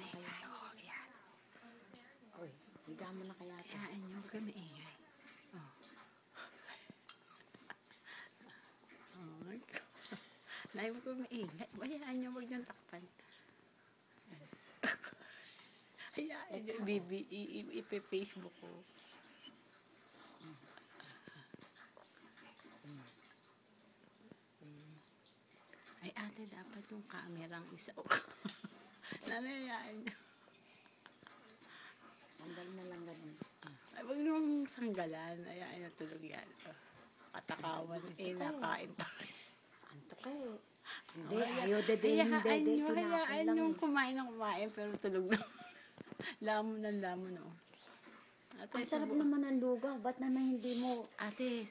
Masaya. Uy, higa mo na kaya ito. Hayaan nyo kayo maingay. Oh. Oh my God. Nahin mo kayo maingay. Hayaan nyo, huwag nyo takpan. Hayaan nyo, bibi, ipi-Facebook ko. Ay ate, dapat yung kamerang isa. Nanayaan nyo. Sandal na lang ganun. Ay, huwag nung sanggalan. Ay, natulog yan. Katakawan. Nakain pa rin. Antok eh. Hindi, ayaw Hayaan yung kumain ng kumain, pero tulog na. Lamon ng lamon, no. Ate, ang sarap naman ng lugaw. Ba't naman hindi mo... Ate,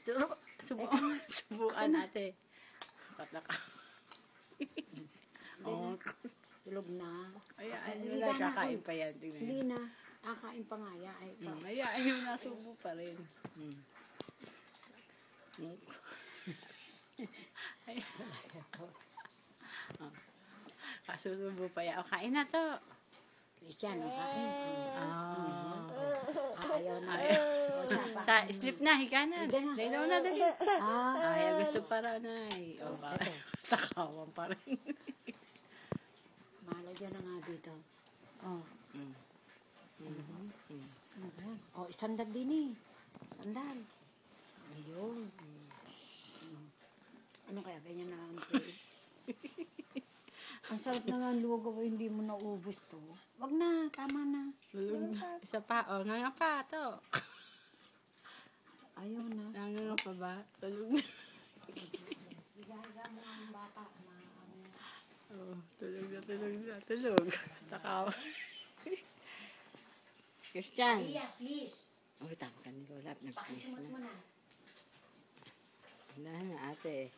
subukan, ate. Katakawan. Oh, tulog na. Hayaan nyo na, kakain pa yan. Hindi na. Kakain pa nga ya. Hayaan nyo na, subo pa rin. Kasusubo pa yan. O, kain na to. Christian, kain. Ayaw na. Sleep na, higa na. Lay down na, dali. Ay, gusto pa raw na. O, takawan pa rin. Malagyan na nga dito. Oh, sandal din eh. Sandal. Ayun. Ano kaya? Ganyan na ang face. Ang sarap na nga lugaw, hindi mo naubos to. Wag na, tama na. Isa pa, o, nga pa, to. Ayaw na. Nga pa ba? Tulog na. Higa mo ang bata na Oh, tulog. Takaw. Christian. Iya, please. Oh, tama ka ni Golap. Nag-please Pakisimot mo na. na. Wala na, ate.